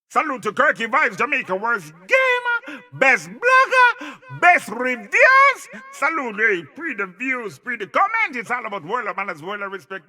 Salute to 𝐑𝐂𝐓𝐈𝐎𝐍, Jamaica worst gamer, best blogger, best reviews. Salute, hey, pre the views, pre the comment. It's all about world of manners, world of respect.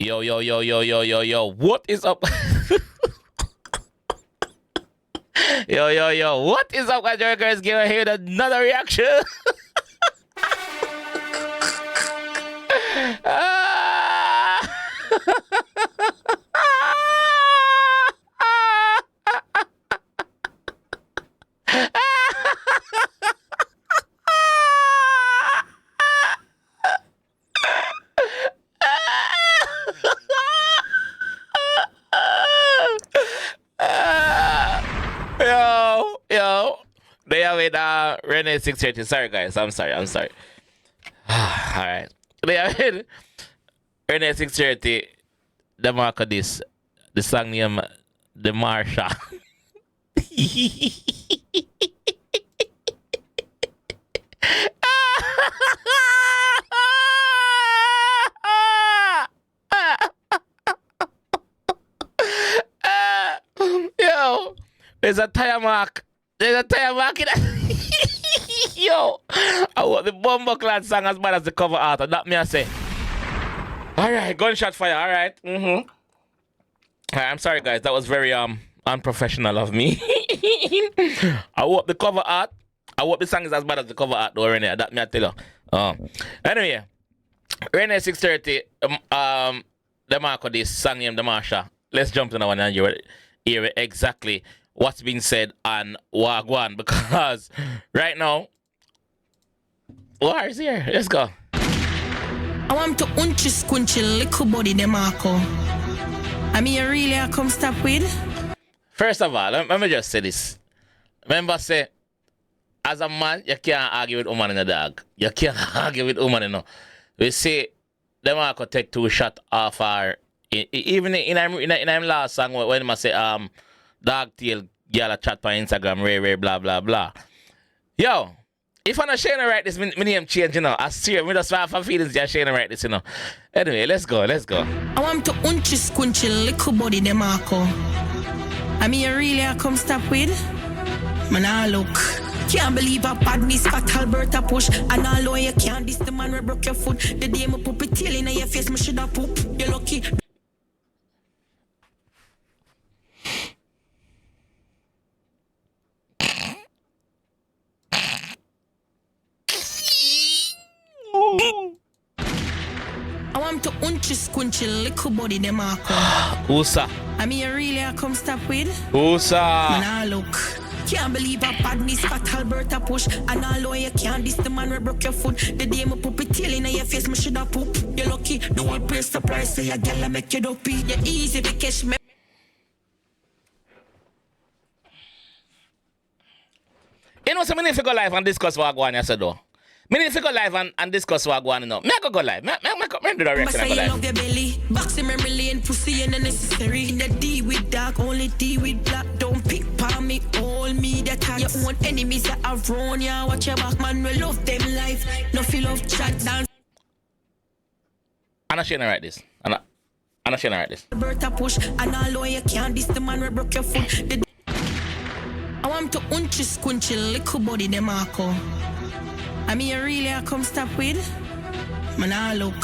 Yeah. Yo, what is up? Yo, what is up, guys? JAMAICA'S here with another reaction. Yo, they are with Renee 630. Sorry, guys, I'm sorry. All right, they are with Renee 630. DEMARCO DISS. The song name Demarsha. Yo, there's a tire mark. There's a tire mark in that. Yo, I want the Bumbo Clad song as bad as the cover art. And that me I say. Alright, gunshot fire, alright. Alright, I'm sorry guys, that was very unprofessional of me. I hope the cover art. I hope the song is as bad as the cover art though, Renee. That me I tell you. Anyway, Renee 630, DEMARCO DISS, song named Demarsha. Let's jump to the one and hear exactly what's being said on Wagwan, because right now War is here. Let's go. I want to unchy squinchy little body DEMARCO. I mean, you really come stop with? First of all, let me just say this. Remember, say, as a man, you can't argue with woman and a dog. You can't argue with woman, you know. We say, DEMARCO take 2 shots off her. Even in our last song, when I say, dog tail, girl chat on Instagram, Ray, blah, blah, blah. Yo, if I'm not sharing right this, my name change, you know. I see it, I just have feelings you're sharing right this, you know. Anyway, let's go. I want to unchy squinchy little body DEMARCO. I mean, you really come stop with? Man, I look. Can't believe a badness fat Alberta push. And all you can't diss the man who broke your foot. The day my puppy tail in your face, me shoulda poop. You're lucky. I want to unchy squinchy little body DEMARCO. Usa. I mean, you really come stop with? Usa. Man, I look. Can't believe a badness fat Alberta push. And all you can't diss the man who broke your foot. The day my puppy tail in your face, me shoulda poop. You're lucky. No one place the price, say a girl make you dopey. You're easy to catch me. You know, so many figure live and discuss what I said though. Me figure live and discuss what I want to know. Me go live. Me do the reaction and go live. Love your belly. Boxing memory lane, pussy and unnecessary. In the D with dark, only D with black. Don't pick palm me, all me that tax. Your own enemies that are wrong, yeah. Watch your back, man. We love them life. No feel of chat down. I'm not sharing right this. I'm not sharing right this. Berta push, and all you can't diss the man we broke your foot. I want to unchy squinchy little body DEMARCO. I mean, you really come stop with? Man, I look.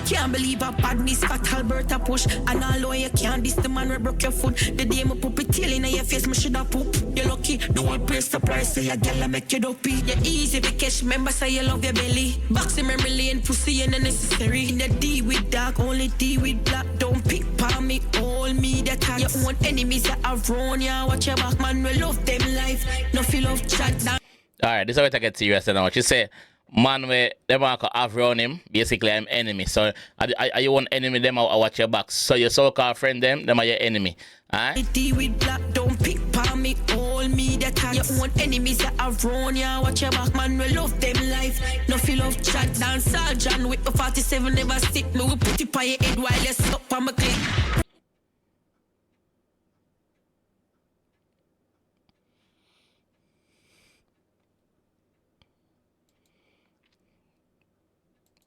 Can't believe a badness fat Alberta push. And all you can't diss the man who broke your foot. The day my puppy tail in your face, me shoulda poop. You're lucky. No one place the price, say a girl make you dopey. You're easy to catch, remember say you love your belly. Boxing memory lane, pussy and unnecessary. In the D with dark, only D with black. Don't pick palm me, all me that tax. Your own enemies that are wrong, yeah. Watch your back, man. We love them life. No feel of chat down. Alright, this is how it get serious now. She say, man where DEMARCO have around him, basically I'm enemy. So are you one enemy, them I watch your back. So your so-called friend them are your enemy. Alright? With black, don't pick palm me, all me that tax. Your own enemies that are wrong, yeah. Watch your back, man. We love them life. No feel of chat down. Sergeant with the 47 never stick me. We put it on your head while you stop on my clip.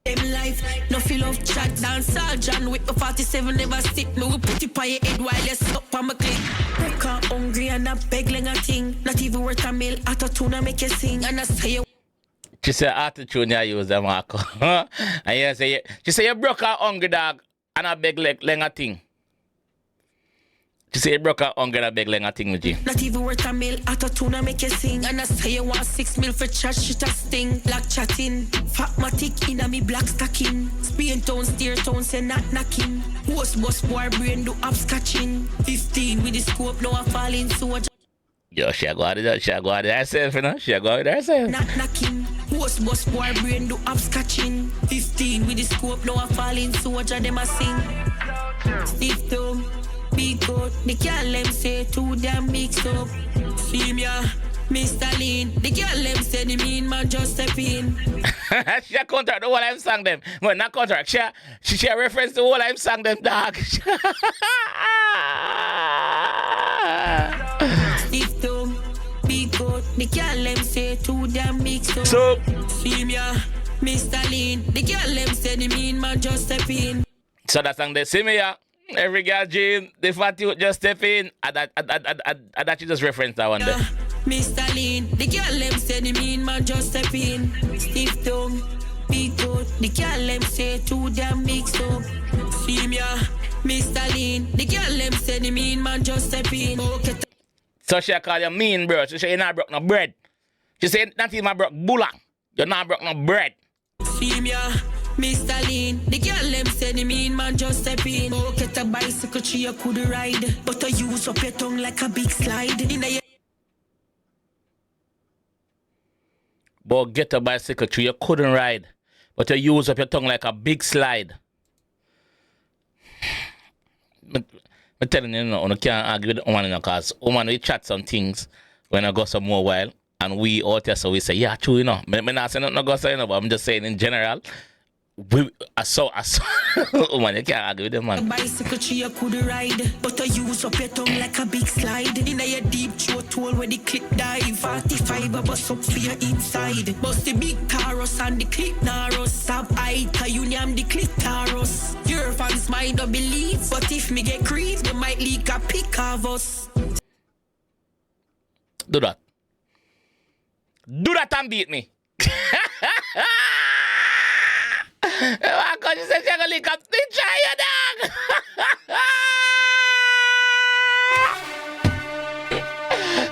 Them life. life. No feel of chat, dance John with the 47 never stick. Me will put it on your head while you stop on my click. Break out hungry and a beg like a thing. Not even worth a meal, at a tune make you sing. And I say you. She said attitude you use them, Marco. And you say, she said you broke her hungry dog and a beg like a thing. She said you broke her hungry and a beg like a thing with you. Not even worth a meal, at a tune make you sing. And I say you want 6 mil for chat, shit a sting. Black chatting, fatmatic in a me black stacking. Spain town, steer town, say not knocking. Host boss boy brain do upscotching. 15 with the scope, now I fall in so. Yo, she go out there herself, you know? She go out there herself. Not knocking. Host boss boy brain do upscotching. 15 with the scope, now I fall in soldier, them a sing. Steve Tom, big coat, the girl them say too damn mixed up. See me, Mr. Lean, the girl them say the mean man just step in. She contract the whole I'm sang them. Well, not contract, she reference the whole I'm sang them, dog. Steve Tom, big coat, the girl them say too damn mixed up. So, see me, Mr. Lean, the girl them say the mean man just step in. so that song they see me, yeah. Every girl dream, the fat you just step in. And that you just reference that one there. Mr. Lean, the girl them say the mean man just step in. Stiff tongue, big coat, the girl them say too damn mixed up. See me, Mr. Lean, the girl them say the mean man just step in. Okay. So she call you mean, bro. She say you not broke no bread. She say not even broke bulang. You not broke no bread. See me, Mr. Lean, the girl them say the mean man just step in. Oh, get a bicycle tree you could ride, but I use up your tongue like a big slide. But get a bicycle tree you couldn't ride, but you use up your tongue like a big slide. I'm telling you, you can't argue with the woman because woman we chat some things when I go some more while, and we out there so we say, yeah, true, you know. I'm not saying nothing go say, you know, but I'm just saying in general. I saw. Oh man, you can't argue with them, man. A bicycle tree you could ride, but I use up your tongue like a big slide. In a deep throat hole where the clip dive. 45 I bust up for your inside. Bust the big taros and the clip narrow. Stab eye, you name the clip taros. Your fans might not believe, but if me get creep, they might leak a pic of us. Do that. Do that and beat me. Because you said you're going to link up the giant dog.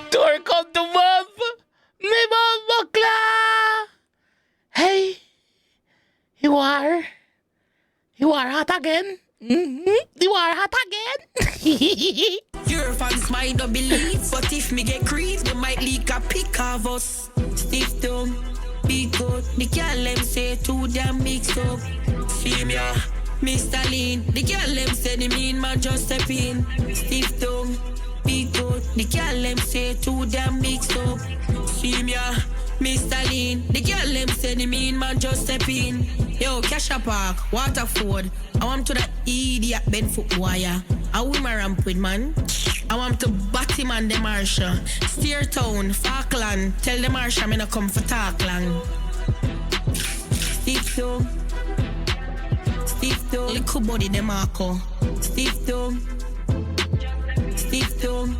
Tori come to mom. Me mom buckler. Hey. You are hot again. You are hot again. Your fans might not believe, but if me get creep, they might leak a pic of us. Stiff tongue. Big coat, the girl them say too damn mixed up. See me, Mr. Lean, the girl them say the mean man just step in. Stiff tongue, big coat, the girl them say too damn mixed up. See me, Mr. Lean, the girl them say the mean man just step in. Yo, Casha Park, Waterford, I want to that idiot Benfoot wire. I will my ramp with man. I want to Batty man Demarsha. Steer Town, Falkland. Tell Demarsha me no come for talk long. Steve Tom. Little body DeMarco. Steve Tom. Steve Tom.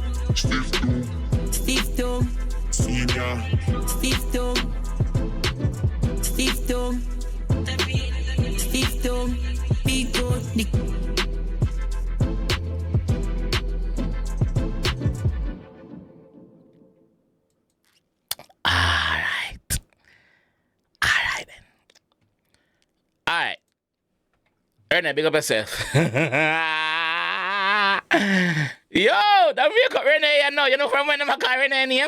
Steve Tom. Senior. Steve Tom. Steve Tom. Steve Tom. Big good. Alright. Renee, big up yourself. Yo, that wake up Renee, you know from when I call Renee name?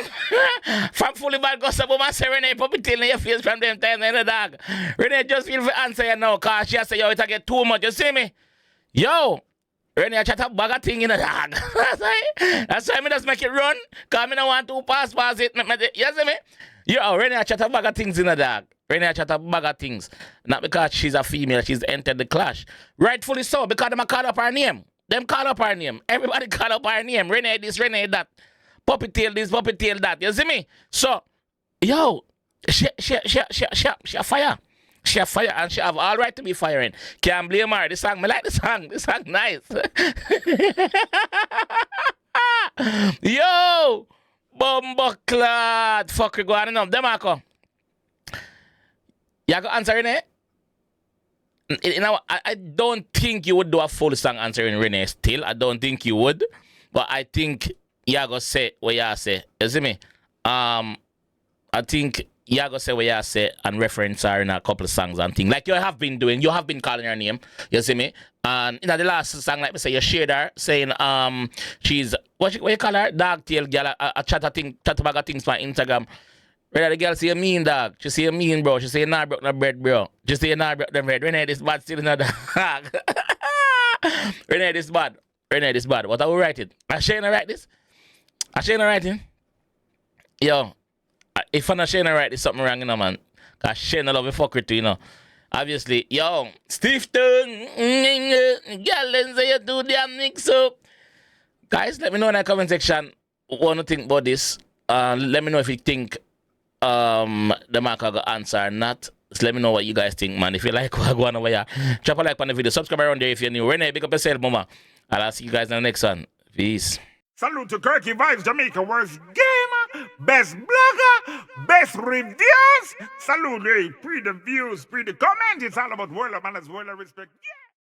From fully bad gossip, I say Renee, puppy tail in your face from them time in the dog. Renee just feel for answer you now, cause she say, yo, it get too much, you see me? Yo, Renee, I chat a bag of thing in the dog. That's why I just make it run, cause I don't want to pass it. You see me? Yo, Renee, I chat a bag of things in the dog. Renee chat a bag of things. Not because she's a female, she's entered the clash. Rightfully so, because them call up her name. Them call up her name. Everybody call up her name. Renee this, Renee that. Puppy tail this, puppy tail that. You see me? So, yo, she a fire. She have fire and she have all right to be firing. Can't blame her. This song, me like the song. This song nice. Yo! Bumbleclad. Fuck you going on. DeMarco. You go answer Renee? You know, I don't think you would do a full song answering Renee still. I don't think you would. But I think you go say what you say. You see me? I think you go say what you say and reference her in a couple of songs and things. Like you have been doing. You have been calling her name. You see me? And in the last song, like me say, you shared her saying she's what you call her? Dog tail girl. A chat about of things on Instagram. Renee, the girl say you mean dog. She say you mean bro. She say you not broke no bread, bro. She say you not broke no bread. Renee, this bad still not dog. Renee, this bad. Renee, this bad. What are we writing? I Shayna write this? I Shayna writing? Yo, if I'm not Shayna write this, something wrong, you know, man. Cause Shayna love a fucker too, you know. Obviously, yo, Steve Tongue, girl, then say you do damn mix up. Guys, let me know in the comment section what you think about this. Let me know if you think DeMarco got answer or not. Just let me know what you guys think, man. If you like what I go on over here, drop a like on the video. Subscribe around there if you're new. Renee, big up yourself, mama. And I'll see you guys in the next one. Peace. Salute to 𝐂𝐂𝐓𝐈𝐎𝐍, Jamaica worst gamer, best blogger, best reviews. Salute, hey, pre the views, pre the comment. It's all about world of manners, world of respect. Yeah.